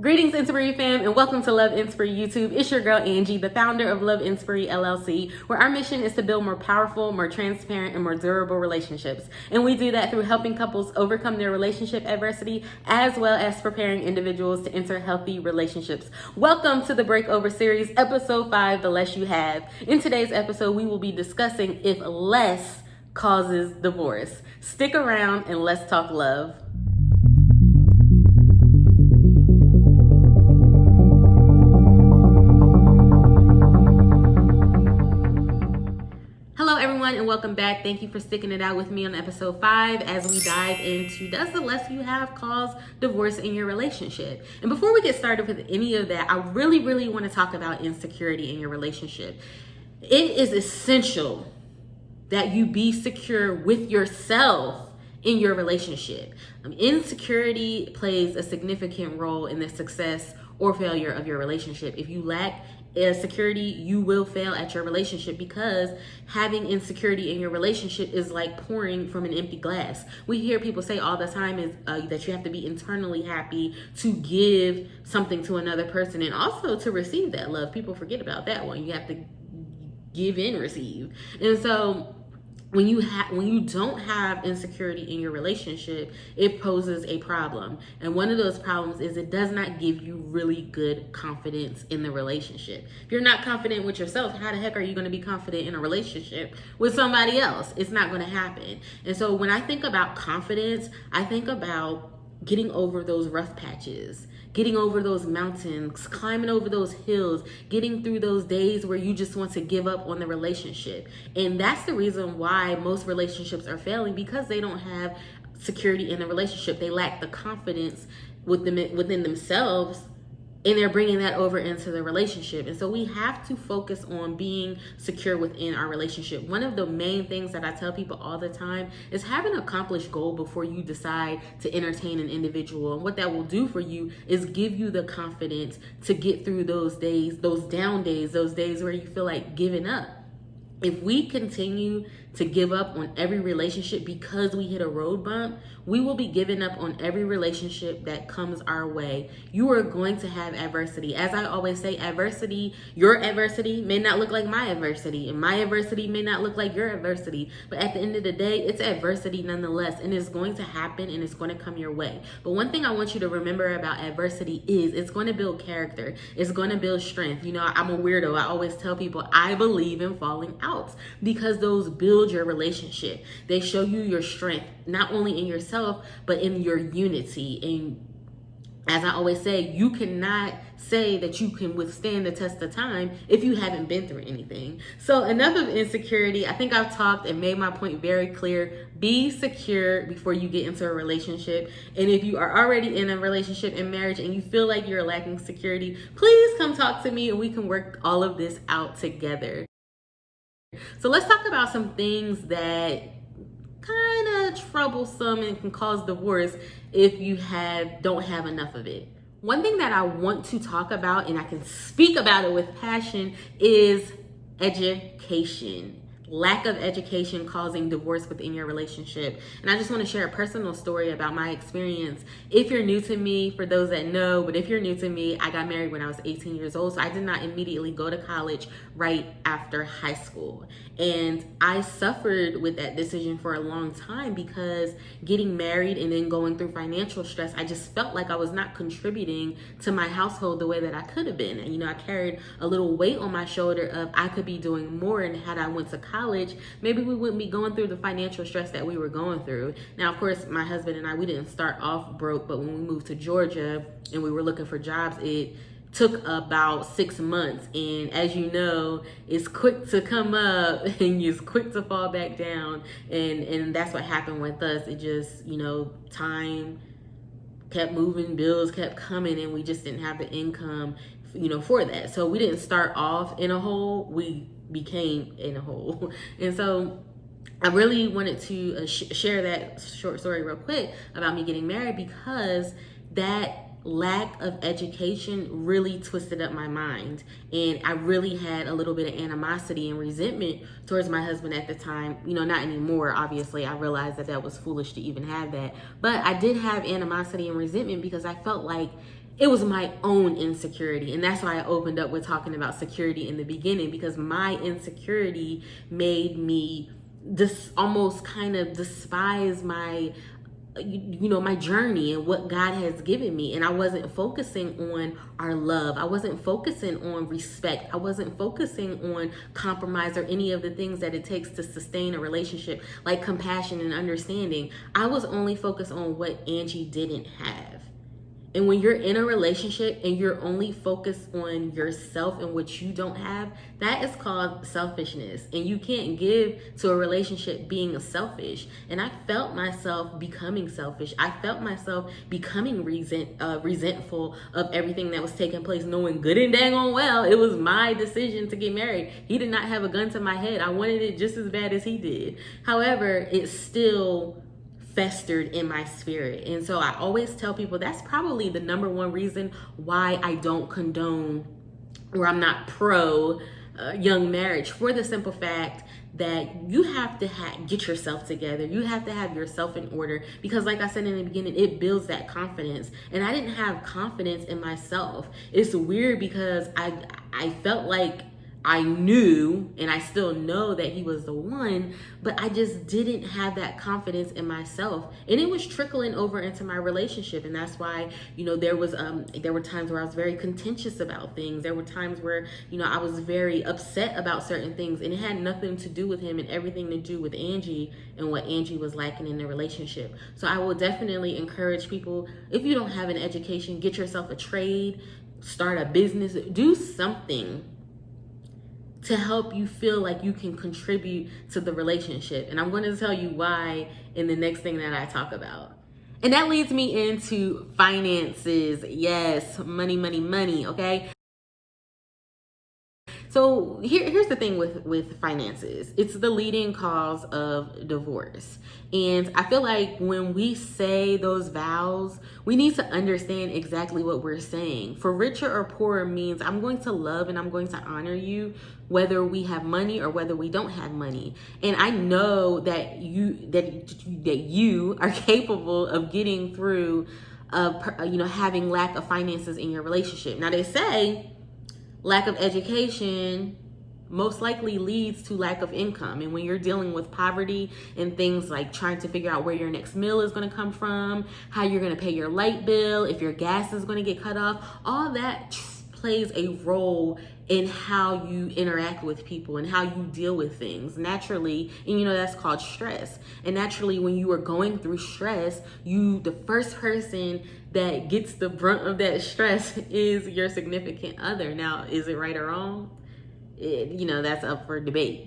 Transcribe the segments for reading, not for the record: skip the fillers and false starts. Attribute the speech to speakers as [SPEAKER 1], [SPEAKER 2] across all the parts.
[SPEAKER 1] Greetings, Inspiry fam, and welcome to Love Inspiry YouTube. It's your girl, Angie, the founder of Love Inspiry LLC, where our mission is to build more powerful, more transparent, and more durable relationships. And we do that through helping couples overcome their relationship adversity, as well as preparing individuals to enter healthy relationships. Welcome to the Breakover Series, Episode 5, The Less You Have. In today's episode, we will be discussing if less causes divorce. Stick around and let's talk love. Hello everyone and welcome back. Thank you for sticking it out with me on episode 5 as we dive into does the less you have cause divorce in your relationship? And before we get started with any of that, I really want to talk about insecurity in your relationship. It is essential that you be secure with yourself in your relationship. Insecurity plays a significant role in the success or failure of your relationship. If you lack security, you will fail at your relationship, because having insecurity in your relationship is like pouring from an empty glass. We hear people say all the time is that you have to be internally happy to give something to another person and also to receive that love. People forget about that one. You have to give and receive. And so when you don't have insecurity in your relationship, it poses a problem. And one of those problems is it does not give you really good confidence in the relationship. If you're not confident with yourself, how the heck are you going to be confident in a relationship with somebody else? It's not going to happen. And so when I think about confidence, I think about getting over those rough patches, getting over those mountains, climbing over those hills, getting through those days where you just want to give up on the relationship. And that's the reason why most relationships are failing, because they don't have security in the relationship. They lack the confidence within themselves, and they're bringing that over into the relationship. And so we have to focus on being secure within our relationship. One of the main things that I tell people all the time is have an accomplished goal before you decide to entertain an individual. And what that will do for you is give you the confidence to get through those days, those down days, those days where you feel like giving up. If we continue to give up on every relationship because we hit a road bump, we will be giving up on every relationship that comes our way. You are going to have adversity. As I always say, your adversity may not look like my adversity, and my adversity may not look like your adversity. But at the end of the day, it's adversity nonetheless, and it's going to happen and it's going to come your way. But one thing I want you to remember about adversity is it's going to build character. It's going to build strength. You know, I'm a weirdo. I always tell people I believe in falling out, because those build your relationship. They show you your strength, not only in yourself, but in your unity. And as I always say, you cannot say that you can withstand the test of time if you haven't been through anything. So enough of insecurity. I think I've talked and made my point very clear. Be secure before you get into a relationship. And if you are already in a relationship and marriage and you feel like you're lacking security, please come talk to me and we can work all of this out together. So let's talk about some things that kind of troublesome and can cause divorce if you don't have enough of it. One thing that I want to talk about, and I can speak about it with passion, is education. Lack of education causing divorce within your relationship. And I just want to share a personal story about my experience. If you're new to me, for those that know, but if you're new to me, I got married when I was 18 years old. So I did not immediately go to college right after high school. And I suffered with that decision for a long time, because getting married and then going through financial stress, I just felt like I was not contributing to my household the way that I could have been. And, you know, I carried a little weight on my shoulder of I could be doing more, and had I went to college, maybe we wouldn't be going through the financial stress that we were going through. Now, of course, my husband and I, we didn't start off broke, but when we moved to Georgia and we were looking for jobs, it took about 6 months. And as you know, it's quick to come up and it's quick to fall back down. And that's what happened with us. It just, you know, time kept moving, bills kept coming, and we just didn't have the income, you know, for that. So we didn't start off in a hole, we became in a hole. And so I really wanted to share that short story real quick about me getting married, because that lack of education really twisted up my mind, and I really had a little bit of animosity and resentment towards my husband at the time. You know, not anymore, obviously. I realized that that was foolish to even have that, but I did have animosity and resentment because I felt like it was my own insecurity. And that's why I opened up with talking about security in the beginning, because my insecurity made me almost kind of despise my my journey and what God has given me. And I wasn't focusing on our love. I wasn't focusing on respect. I wasn't focusing on compromise or any of the things that it takes to sustain a relationship, like compassion and understanding. I was only focused on what Angie didn't have. And when you're in a relationship and you're only focused on yourself and what you don't have, that is called selfishness. And you can't give to a relationship being selfish. And I felt myself becoming selfish. I felt myself becoming resentful of everything that was taking place, knowing good and dang on well it was my decision to get married. He did not have a gun to my head. I wanted it just as bad as he did. However, it still festered in my spirit. And so I always tell people that's probably the number one reason why I don't condone, or I'm not pro young marriage, for the simple fact that you have to get yourself together. You have to have yourself in order, because like I said in the beginning, it builds that confidence. And I didn't have confidence in myself. It's weird because I felt like I knew, and I still know, that he was the one, but I just didn't have that confidence in myself. And it was trickling over into my relationship. And that's why, there were times where I was very contentious about things. There were times where, I was very upset about certain things, and it had nothing to do with him and everything to do with Angie and what Angie was lacking in the relationship. So I will definitely encourage people, if you don't have an education, get yourself a trade, start a business, do something to help you feel like you can contribute to the relationship. And I'm going to tell you why in the next thing that I talk about. And that leads me into finances. Yes, money, money, money, okay? So here's the thing with finances. It's the leading cause of divorce. And I feel like when we say those vows, we need to understand exactly what we're saying. For richer or poorer means I'm going to love and I'm going to honor you whether we have money or whether we don't have money. And I know that you are capable of getting through having lack of finances in your relationship. Now they say lack of education most likely leads to lack of income. And when you're dealing with poverty and things like trying to figure out where your next meal is going to come from, how you're going to pay your light bill, if your gas is going to get cut off, all that plays a role in how you interact with people and how you deal with things naturally. And that's called stress. And naturally, when you are going through stress, the first person that gets the brunt of that stress is your significant other. Now, is it right or wrong? That's up for debate.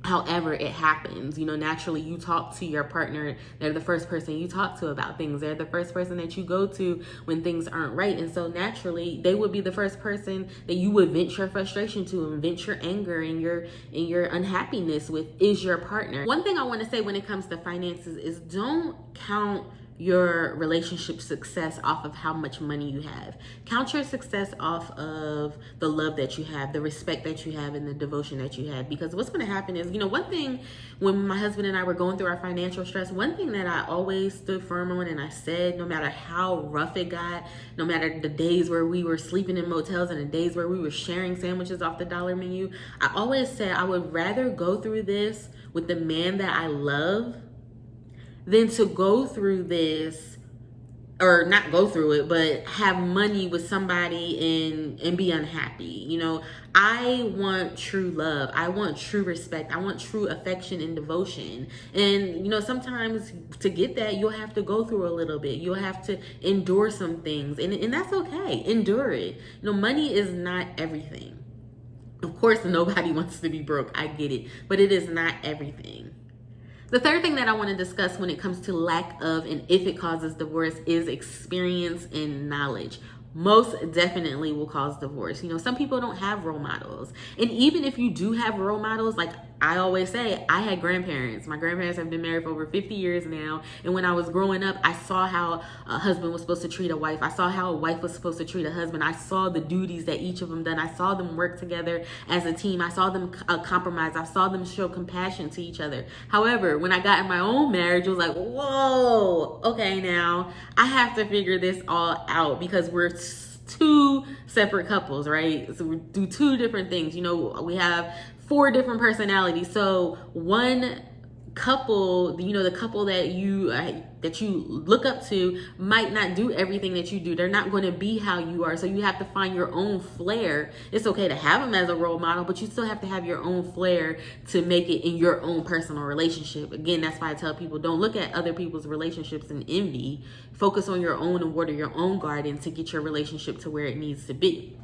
[SPEAKER 1] However, it happens. Naturally, you talk to your partner. They're the first person you talk to about things. They're the first person that you go to when things aren't right. And so naturally, they would be the first person that you would vent your frustration to and vent your anger and your unhappiness with, is your partner. One thing I want to say when it comes to finances is don't count your relationship success off of how much money you have. Count your success off of the love that you have, the respect that you have, and the devotion that you have. Because what's going to happen is, one thing, when my husband and I were going through our financial stress, one thing that I always stood firm on, and I said, no matter how rough it got, no matter the days where we were sleeping in motels and the days where we were sharing sandwiches off the dollar menu, I always said I would rather go through this with the man that I love than to go through this, or not go through it, but have money with somebody and be unhappy. I want true love. I want true respect. I want true affection and devotion. And, sometimes to get that, you'll have to go through a little bit. You'll have to endure some things, and that's okay. Endure it. Money is not everything. Of course, nobody wants to be broke. I get it, but it is not everything. The third thing that I want to discuss when it comes to lack of and if it causes divorce is experience and knowledge. Most definitely will cause divorce. Some people don't have role models. And even if you do have role models, like I always say I had grandparents. My grandparents have been married for over 50 years now. And when I was growing up, I saw how a husband was supposed to treat a wife. I saw how a wife was supposed to treat a husband. I saw the duties that each of them done. I saw them work together as a team. I saw them compromise. I saw them show compassion to each other. However, when I got in my own marriage, it was like, whoa, okay, now I have to figure this all out because we're two separate couples, right? So we do two different things. You know, we have 4 different personalities. So one couple, you know, the couple that you look up to might not do everything that you do. They're not going to be how you are. So you have to find your own flair. It's okay to have them as a role model, but you still have to have your own flair to make it in your own personal relationship. Again, that's why I tell people, don't look at other people's relationships in envy. Focus on your own and water your own garden to get your relationship to where it needs to be.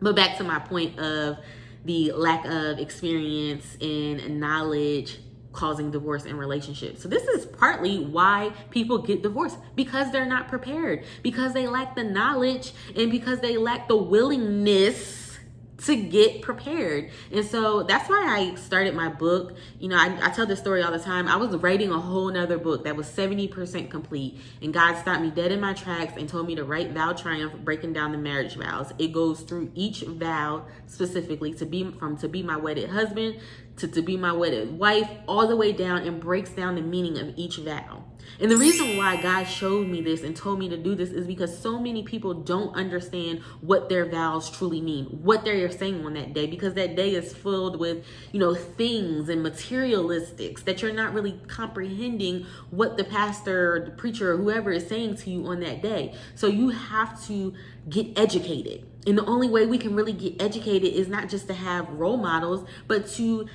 [SPEAKER 1] But back to my point of the lack of experience and knowledge causing divorce in relationships. So this is partly why people get divorced, because they're not prepared, because they lack the knowledge, and because they lack the willingness to get prepared. And so that's why I started my book. You know, I tell this story all the time. I was writing a whole nother book that was 70% complete, and God stopped me dead in my tracks and told me to write Vow Triumph, breaking down the marriage vows. It goes through each vow specifically, to be my wedded husband to be my wedded wife, all the way down, and breaks down the meaning of each vow. And the reason why God showed me this and told me to do this is because so many people don't understand what their vows truly mean, what they're saying on that day, because that day is filled with, you know, things and materialistics that you're not really comprehending what the pastor or the preacher or whoever is saying to you on that day. So you have to get educated. And the only way we can really get educated is not just to have role models, but to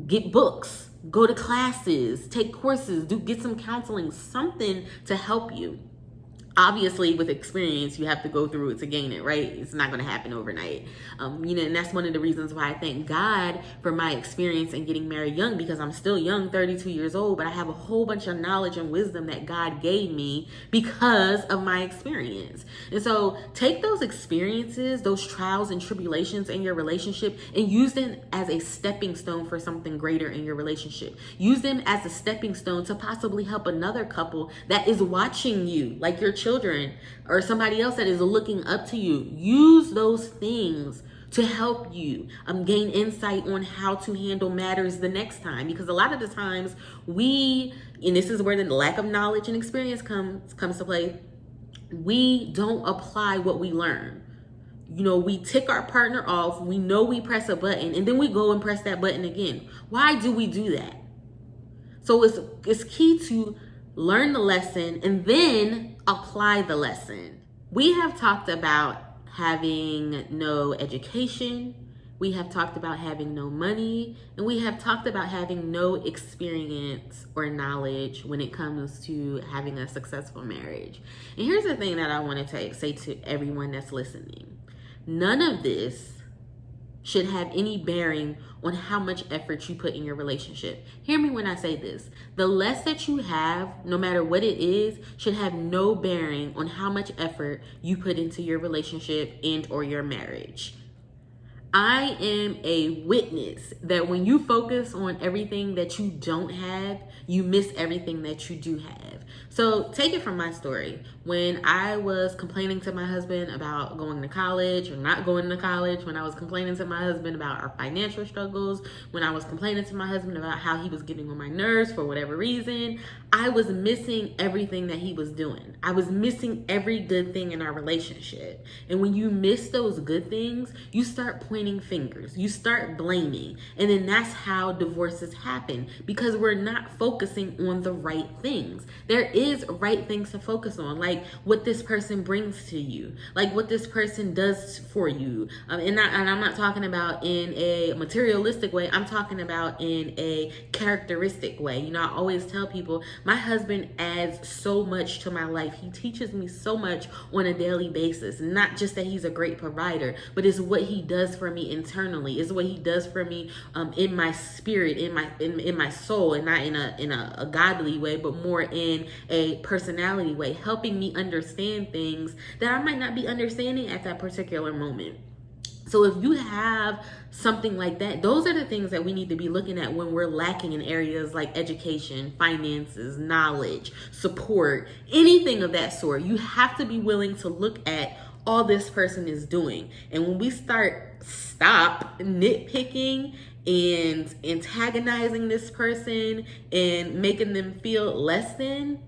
[SPEAKER 1] get books, go to classes, take courses, get some counseling, something to help you. Obviously, with experience, you have to go through it to gain it, right? It's not going to happen overnight. You know, and that's one of the reasons why I thank God for my experience in getting married young, because I'm still young, 32 years old, but I have a whole bunch of knowledge and wisdom that God gave me because of my experience. And so take those experiences, those trials and tribulations in your relationship, and use them as a stepping stone for something greater in your relationship. Use them as a stepping stone to possibly help another couple that is watching you, like your children or somebody else that is looking up to you. Use those things to help you gain insight on how to handle matters the next time, because a lot of the times and this is where the lack of knowledge and experience comes to play, we don't apply what we learn. You know, we tick our partner off, we know we press a button, and then we go and press that button again. Why do we do that? So it's key to learn the lesson and then apply the lesson. We have talked about having no education, we have talked about having no money, and we have talked about having no experience or knowledge when it comes to having a successful marriage. And here's the thing that I want to say to everyone that's listening. None of this should have any bearing on how much effort you put in your relationship. Hear me when I say this. The less that you have, no matter what it is, should have no bearing on how much effort you put into your relationship and or your marriage. I am a witness that when you focus on everything that you don't have, you miss everything that you do have. So take it from my story. When I was complaining to my husband about going to college or not going to college, when I was complaining to my husband about our financial struggles, when I was complaining to my husband about how he was getting on my nerves for whatever reason, I was missing everything that he was doing. I was missing every good thing in our relationship. And when you miss those good things, you start pointing fingers, you start blaming. And then that's how divorces happen, because we're not focusing on the right things. There is right things to focus on, like what this person brings to you, like what this person does for you. And I'm not talking about in a materialistic way. I'm talking about in a characteristic way. You know, I always tell people my husband adds so much to my life. He teaches me so much on a daily basis. Not just that he's a great provider, but it's what he does for me internally. It's what he does for me in my spirit, in my soul, and not in a godly way, but more in a personality way, helping me understand things that I might not be understanding at that particular moment. So if you have something like that, those are the things that we need to be looking at when we're lacking in areas like education, finances, knowledge, support, anything of that sort. You have to be willing to look at all this person is doing. And when we stop nitpicking and antagonizing this person and making them feel less than,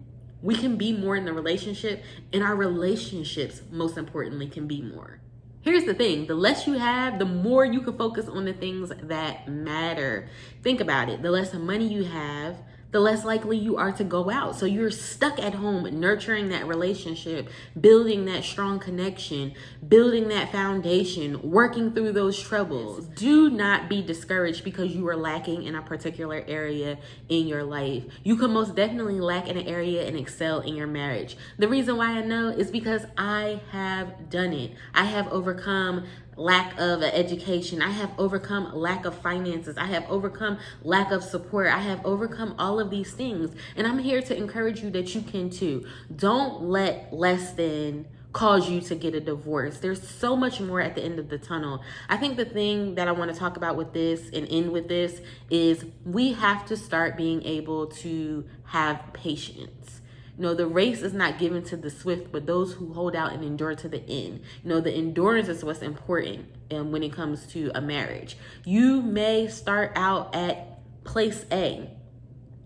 [SPEAKER 1] we can be more in the relationship, and our relationships, most importantly, can be more. Here's the thing, the less you have, the more you can focus on the things that matter. Think about it. The less money you have, the less likely you are to go out. So you're stuck at home nurturing that relationship, building that strong connection, building that foundation, working through those troubles. Do not be discouraged because you are lacking in a particular area in your life. You can most definitely lack in an area and excel in your marriage. The reason why I know is because I have done it. I have overcome lack of education. I have overcome lack of finances. I have overcome lack of support. I have overcome all of these things. And I'm here to encourage you that you can too. Don't let less than cause you to get a divorce. There's so much more at the end of the tunnel. I think the thing that I want to talk about with this and end with this is we have to start being able to have patience. You know, the race is not given to the swift, but those who hold out and endure to the end. You know, the endurance is what's important when it comes to a marriage. You may start out at place A,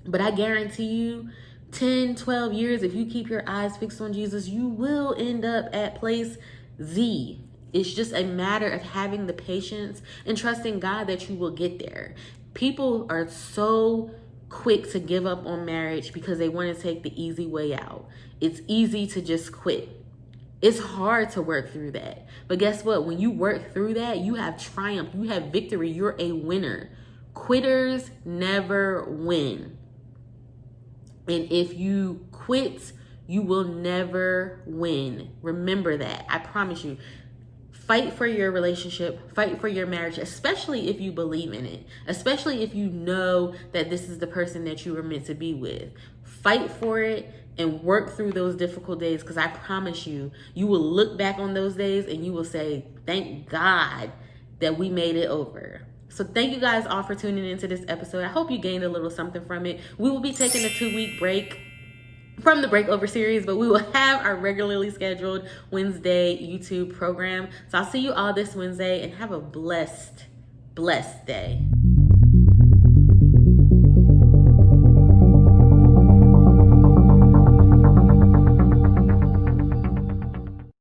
[SPEAKER 1] but I guarantee you 10, 12 years, if you keep your eyes fixed on Jesus, you will end up at place Z. It's just a matter of having the patience and trusting God that you will get there. People are so quick to give up on marriage because they want to take the easy way out. It's easy to just quit. It's hard to work through that. But guess what? When you work through that, you have triumph. You have victory. You're a winner. Quitters never win. And if you quit, you will never win. Remember that. I promise you. Fight for your relationship, fight for your marriage, especially if you believe in it, especially if you know that this is the person that you were meant to be with. Fight for it and work through those difficult days, because I promise you, you will look back on those days and you will say, thank God that we made it over. So thank you guys all for tuning into this episode. I hope you gained a little something from it. We will be taking a 2-week break from the Breakover series, but we will have our regularly scheduled Wednesday YouTube program. So I'll see you all this Wednesday, and have a blessed day.